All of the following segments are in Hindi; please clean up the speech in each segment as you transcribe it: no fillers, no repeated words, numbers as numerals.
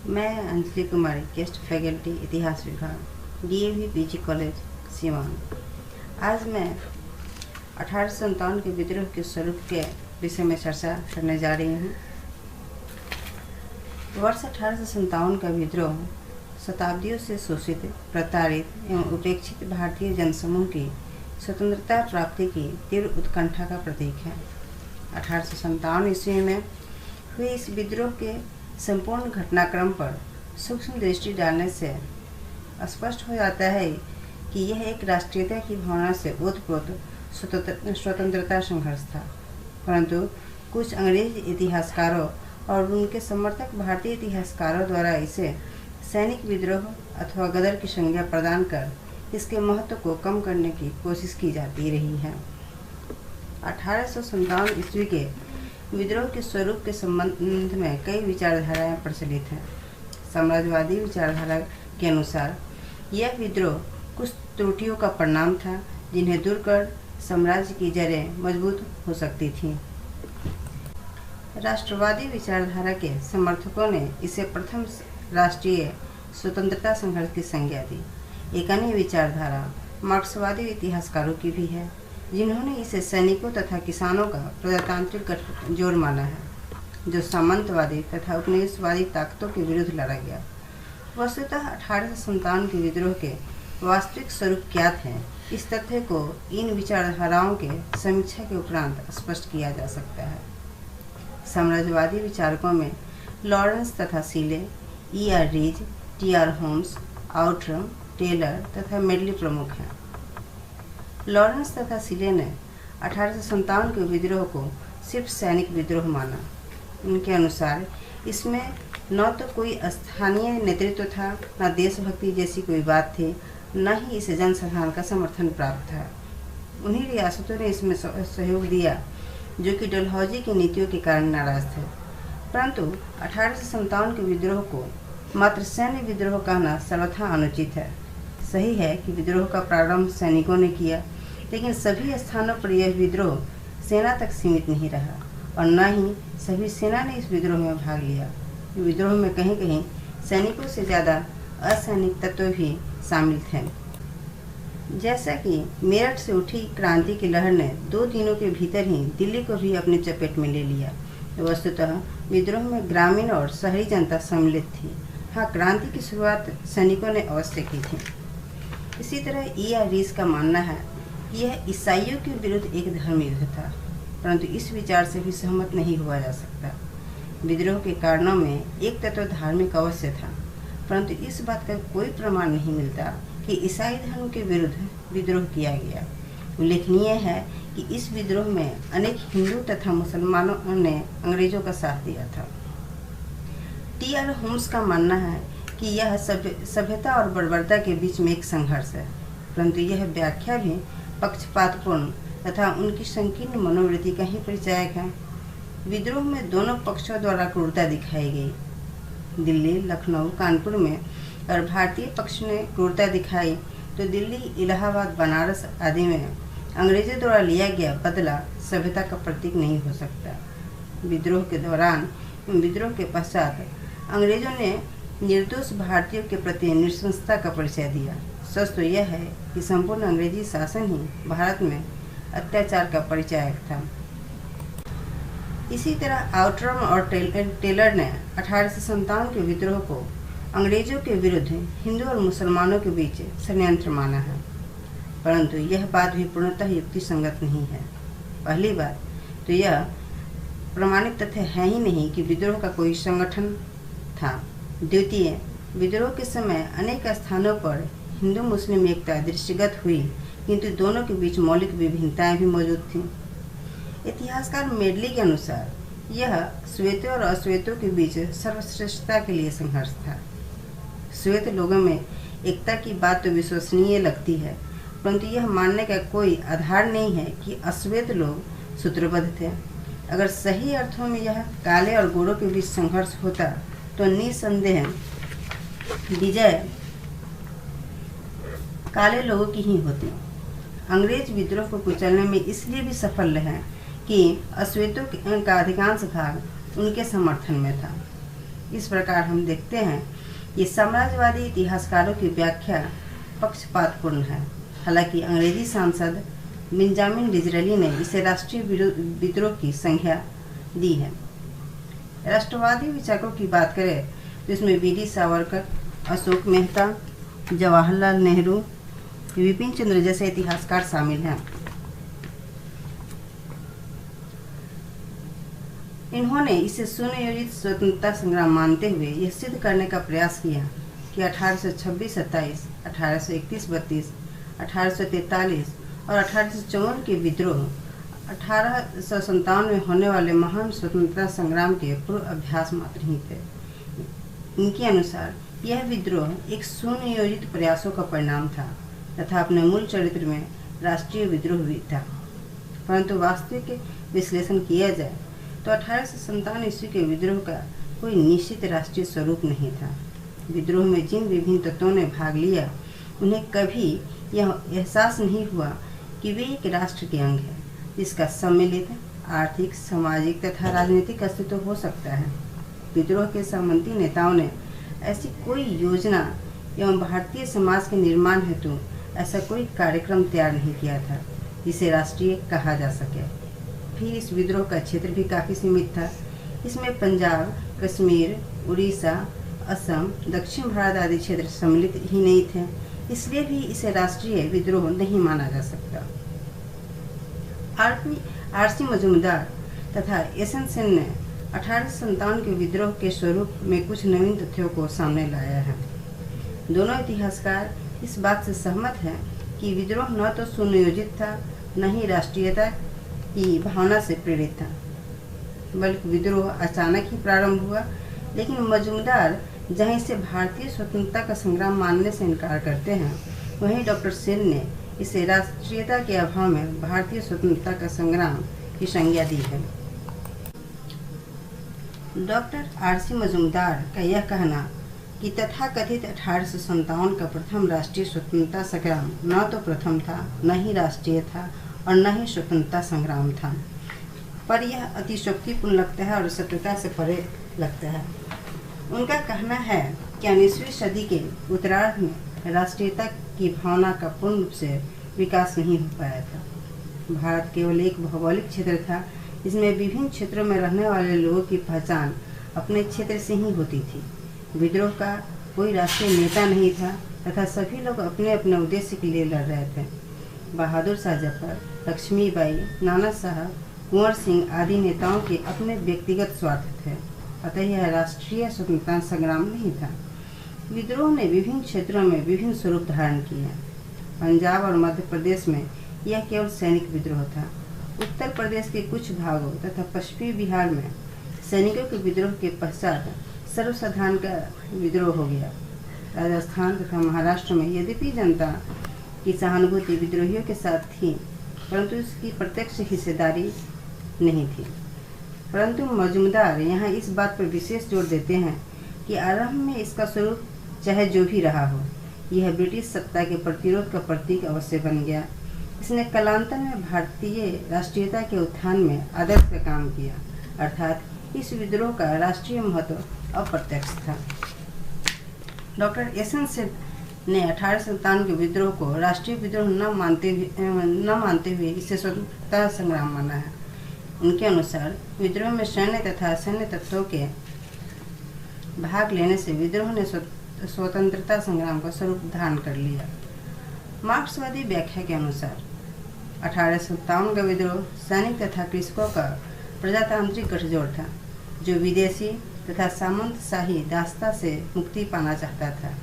मैं अंजलि कुमारी, गेस्ट फैकल्टी इतिहास विभाग, डीएवी पीजी कॉलेज सिवान। आज मैं 1857 के विद्रोह के स्वरूप के विषय में चर्चा करने जा रही हूँ। वर्ष 1857 का विद्रोह शताब्दियों से शोषित, प्रताड़ित एवं उपेक्षित भारतीय जनसमूह की स्वतंत्रता प्राप्ति की तीव्र उत्कंठा का प्रतीक है। 1857 ईस्वी में हुए इस विद्रोह के संपूर्ण घटनाक्रम पर सूक्ष्म दृष्टि डालने से स्पष्ट हो जाता है कि यह एक राष्ट्रीयता की भावना से ओतप्रोत स्वतंत्रता संघर्ष था। परंतु कुछ अंग्रेज इतिहासकारों और उनके समर्थक भारतीय इतिहासकारों द्वारा इसे सैनिक विद्रोह अथवा गदर की संज्ञा प्रदान कर इसके महत्व को कम करने की कोशिश की जाती रही है। 1857 ईस्वी के विद्रोह के स्वरूप के संबंध में कई विचारधाराएं प्रचलित हैं। साम्राज्यवादी विचारधारा के अनुसार यह विद्रोह कुछ त्रुटियों का परिणाम था, जिन्हें दूर कर साम्राज्य की जड़ें मजबूत हो सकती थीं। राष्ट्रवादी विचारधारा के समर्थकों ने इसे प्रथम राष्ट्रीय स्वतंत्रता संघर्ष की संज्ञा दी। एक अन्य विचारधारा मार्क्सवादी इतिहासकारों की भी है, जिन्होंने इसे सैनिकों तथा किसानों का प्रजातांत्रिक गठजोड़ माना है, जो सामंतवादी तथा उपनिवेशवादी ताकतों के विरुद्ध लड़ा गया। वस्तुतः 1857 के विद्रोह के वास्तविक स्वरूप क्या थे, इस तथ्य को इन विचारधाराओं के समीक्षा के उपरांत स्पष्ट किया जा सकता है। साम्राज्यवादी विचारकों में लॉरेंस तथा Seeley, E.R. Rees, T.R. Holmes, Outram, Taylor तथा मेडली प्रमुख हैं। लॉरेंस तथा सीले ने 1857 के विद्रोह को सिर्फ सैनिक विद्रोह माना। उनके अनुसार इसमें न तो कोई स्थानीय नेतृत्व था, न देशभक्ति जैसी कोई बात थी, न ही इसे जनसाधारण का समर्थन प्राप्त था। उन्हीं रियासतों ने इसमें सहयोग दिया जो कि डलहौजी की नीतियों के कारण नाराज थे। परंतु 1857 के विद्रोह को मात्र सैन्य विद्रोह कहना सर्वथा अनुचित है। सही है कि विद्रोह का प्रारंभ सैनिकों ने किया, लेकिन सभी स्थानों पर यह विद्रोह सेना तक सीमित नहीं रहा और न ही सभी सेना ने इस विद्रोह में भाग लिया। विद्रोह में कहीं कहीं सैनिकों से ज़्यादा असैनिक तत्व भी शामिल थे। जैसा कि मेरठ से उठी क्रांति की लहर ने 2 दिनों के भीतर ही दिल्ली को भी अपनी चपेट में ले लिया। वस्तुतः विद्रोह में ग्रामीण और शहरी जनता सम्मिलित थी। हाँ, क्रांति की शुरुआत सैनिकों ने अवश्य की थी। इसी तरह E.R. रीज का मानना है कि यह ईसाइयों के विरुद्ध एक धर्म युद्ध था, परंतु इस विचार से भी सहमत नहीं हुआ जा सकता। विद्रोह के कारणों में एक तत्व धार्मिक अवश्य था, परंतु इस बात का कोई प्रमाण नहीं मिलता कि ईसाई धर्म के विरुद्ध विद्रोह किया गया। उल्लेखनीय है कि इस विद्रोह में अनेक हिंदू तथा मुसलमानों ने अंग्रेजों का साथ दिया था। T.R. होम्स का मानना है कि यह सभ्यता और बर्बरता के बीच में एक संघर्ष है, परंतु यह व्याख्या भी पक्षपातपूर्ण तथा उनकी संकीर्ण मनोवृत्ति का ही परिचायक है। विद्रोह में दोनों पक्षों द्वारा क्रूरता दिखाई गई। दिल्ली, लखनऊ, कानपुर में और भारतीय पक्ष ने क्रूरता दिखाई तो दिल्ली, इलाहाबाद, बनारस आदि में अंग्रेजों द्वारा लिया गया बदला सभ्यता का प्रतीक नहीं हो सकता। विद्रोह के दौरान, विद्रोह के पश्चात अंग्रेजों ने निर्दोष भारतीयों के प्रति नृशंसता का परिचय दिया। सच तो यह है कि संपूर्ण अंग्रेजी शासन ही भारत में अत्याचार का परिचायक था। इसी तरह आउट्रम और टेलर ने 1857 के विद्रोह को अंग्रेजों के विरुद्ध हिंदू और मुसलमानों के बीच षड्यंत्र माना है, परंतु यह बात भी पूर्णतः युक्तिसंगत नहीं है। पहली बात तो यह प्रमाणित तथ्य है ही नहीं कि विद्रोह का कोई संगठन था। द्वितीय, विद्रोह के समय अनेक स्थानों पर हिंदू मुस्लिम एकता दृष्टिगत हुई, किंतु दोनों के बीच मौलिक विभिन्नताएं भी मौजूद थीं। इतिहासकार मेडली के अनुसार यह श्वेतों और अश्वेतों के बीच सर्वश्रेष्ठता के लिए संघर्ष था। श्वेत लोगों में एकता की बात तो विश्वसनीय लगती है, परंतु यह मानने का कोई आधार नहीं है कि अश्वेत लोग सूत्रबद्ध थे। अगर सही अर्थों में यह काले और गोरों के बीच संघर्ष होता तो निसंदेह विजय काले लोगों की ही होती। अंग्रेज विद्रोह को कुचलने में इसलिए भी सफल रहे कि अश्वेतों का अधिकांश भाग उनके समर्थन में था। इस प्रकार हम देखते हैं कि साम्राज्यवादी इतिहासकारों की व्याख्या पक्षपातपूर्ण है। हालांकि अंग्रेजी सांसद बेंजामिन डिज़रेली ने इसे राष्ट्रीय विद्रोह की संज्ञा दी है। राष्ट्रवादी विचारकों की बात करें तो इसमें वीडी सावरकर, अशोक मेहता, जवाहरलाल नेहरू, विपिन चंद्र जैसे इतिहासकार शामिल हैं। इन्होंने इसे सुनियोजित स्वतंत्रता संग्राम मानते हुए यह सिद्ध करने का प्रयास किया कि 1826-27, 1831-32, 1843 और 1854 के विद्रोह 1857 में होने वाले महान स्वतंत्रता संग्राम के पूर्व अभ्यास मात्र ही थे। इनके अनुसार यह विद्रोह एक सुनियोजित प्रयासों का परिणाम था तथा अपने मूल चरित्र में राष्ट्रीय विद्रोह भी था। परंतु वास्तविक विश्लेषण किया जाए तो 1857 ईस्वी के विद्रोह का कोई निश्चित राष्ट्रीय स्वरूप नहीं था। विद्रोह में जिन विभिन्न तत्वों ने भाग लिया उन्हें कभी यह एहसास नहीं हुआ कि वे एक राष्ट्र के अंग है जिसका सम्मिलित आर्थिक, सामाजिक तथा राजनीतिक अस्तित्व हो सकता है। विद्रोह के सामंती नेताओं ने ऐसी कोई योजना एवं भारतीय समाज के निर्माण हेतु ऐसा कोई कार्यक्रम तैयार नहीं किया था जिसे राष्ट्रीय कहा जा सके। फिर इस विद्रोह का क्षेत्र भी काफ़ी सीमित था। इसमें पंजाब, कश्मीर, उड़ीसा, असम, दक्षिण भारत आदि क्षेत्र सम्मिलित ही नहीं थे, इसलिए भी इसे राष्ट्रीय विद्रोह नहीं माना जा सकता। आर.सी. मजूमदार तथा एस.एन. सेन ने 1857 के विद्रोह के स्वरूप में कुछ नवीन तथ्यों को सामने लाया है। दोनों इतिहासकार इस बात से सहमत हैं कि विद्रोह न तो सुनियोजित था, न ही राष्ट्रीयता की भावना से प्रेरित था, बल्कि विद्रोह अचानक ही प्रारंभ हुआ। लेकिन मजूमदार जहाँ इसे भारतीय स्वतंत्रता का संग्राम मानने से इनकार करते हैं, वहीं डॉक्टर सेन ने इसे राष्ट्रीयता के अभाव में भारतीय स्वतंत्रता का संग्राम की संज्ञा दी है। Doctor RC. मजूमदार का यह कहना कि तथाकथित 1857 का प्रथम राष्ट्रीय स्वतंत्रता संग्राम न तो प्रथम था, न ही राष्ट्रीय था और न ही स्वतंत्रता संग्राम था, पर यह अतिशयोक्तिपूर्ण लगता है और सत्यता से परे लगता है। उनका कहना है कि 19वीं सदी के उत्तरार्ध में राष्ट्रीयता की भावना का पूर्ण रूप से विकास नहीं हो पाया था। भारत केवल एक भौगोलिक क्षेत्र था जिसमें विभिन्न क्षेत्रों में रहने वाले लोगों की पहचान अपने क्षेत्र से ही होती थी। विद्रोह का कोई राष्ट्रीय नेता नहीं था तथा सभी लोग अपने अपने उद्देश्य के लिए लड़ रहे थे। बहादुर शाह जफर, लक्ष्मीबाई, नाना साहब, कुंवर सिंह आदि नेताओं के अपने व्यक्तिगत स्वार्थ थे, अतः यह राष्ट्रीय स्वतंत्रता संग्राम नहीं था। विद्रोह ने विभिन्न क्षेत्रों में विभिन्न स्वरूप धारण किए। पंजाब और मध्य प्रदेश में यह केवल सैनिक विद्रोह था। उत्तर प्रदेश के कुछ भागों तथा पश्चिमी बिहार में सैनिकों के विद्रोह के पश्चात सर्वसाधारण का विद्रोह हो गया। राजस्थान तथा महाराष्ट्र में यद्यपि जनता की सहानुभूति विद्रोहियों के साथ थी, परंतु इसकी प्रत्यक्ष हिस्सेदारी नहीं थी। परंतु मजूमदार यहाँ इस बात पर विशेष जोर देते हैं कि आरंभ में इसका स्वरूप चाहे जो भी रहा हो, यह ब्रिटिश सत्ता के प्रतिरोध का प्रतीक अवश्य बन गया। इसने कालांतर में भारतीय राष्ट्रीयता के उत्थान में आदर्श का काम किया, अर्थात इस विद्रोह का राष्ट्रीय महत्व अप्रत्यक्ष था। Doctor SN. सेन ने 1857 के विद्रोह को राष्ट्रीय विद्रोह न मानते हुए इसे स्वतंत्रता संग्राम माना है। उनके अनुसार विद्रोह में सैन्य तथा असैन्य तत्वों के भाग लेने से विद्रोह ने स्वतंत्रता संग्राम का स्वरूप धारण कर लिया। मार्क्सवादी व्याख्या के अनुसार 1857 का विद्रोह सैनिक तथा कृषकों का प्रजातांत्रिक गठजोड़ था, जो विदेशी तथा सामंतशाही दासता से मुक्ति पाना चाहता था।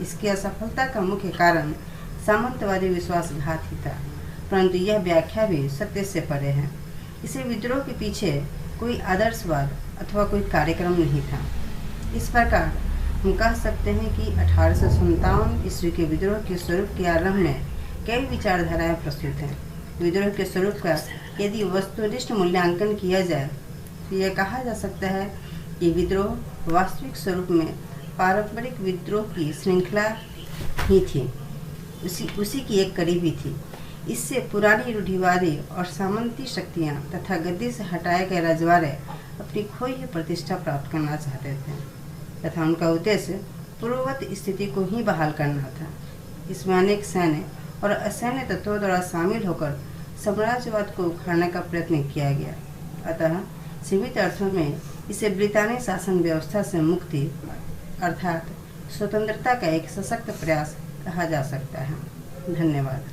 इसकी असफलता का मुख्य कारण सामंतवादी विश्वासघात ही था, परंतु यह व्याख्या भी सत्य से परे है। इसे विद्रोह के पीछे कोई आदर्शवाद अथवा कोई कार्यक्रम नहीं था। इस प्रकार हम कह सकते हैं कि 1857 ईस्वी के विद्रोह के स्वरूप के आरंभ में कई विचारधाराएं प्रस्तुत हैं। विद्रोह के स्वरूप का यदि वस्तुनिष्ठ मूल्यांकन किया जाए तो यह कहा जा सकता है कि विद्रोह वास्तविक स्वरूप में पारंपरिक विद्रोह की श्रृंखला ही थी, उसी की एक कड़ी भी थी। इससे पुरानी रूढ़िवादी और सामंती शक्तियाँ तथा गद्दी से हटाए गए रजवाड़े अपनी खोई हुई प्रतिष्ठा प्राप्त करना चाहते थे। तथा उनका उद्देश्य पूर्ववत स्थिति को ही बहाल करना था। इसमें अनेक सैन्य और असैन्य तत्वों द्वारा शामिल होकर साम्राज्यवाद को उखाड़ने का प्रयत्न किया गया। अतः सीमित अर्थों में इसे ब्रितानी शासन व्यवस्था से मुक्ति अर्थात स्वतंत्रता का एक सशक्त प्रयास कहा जा सकता है। धन्यवाद।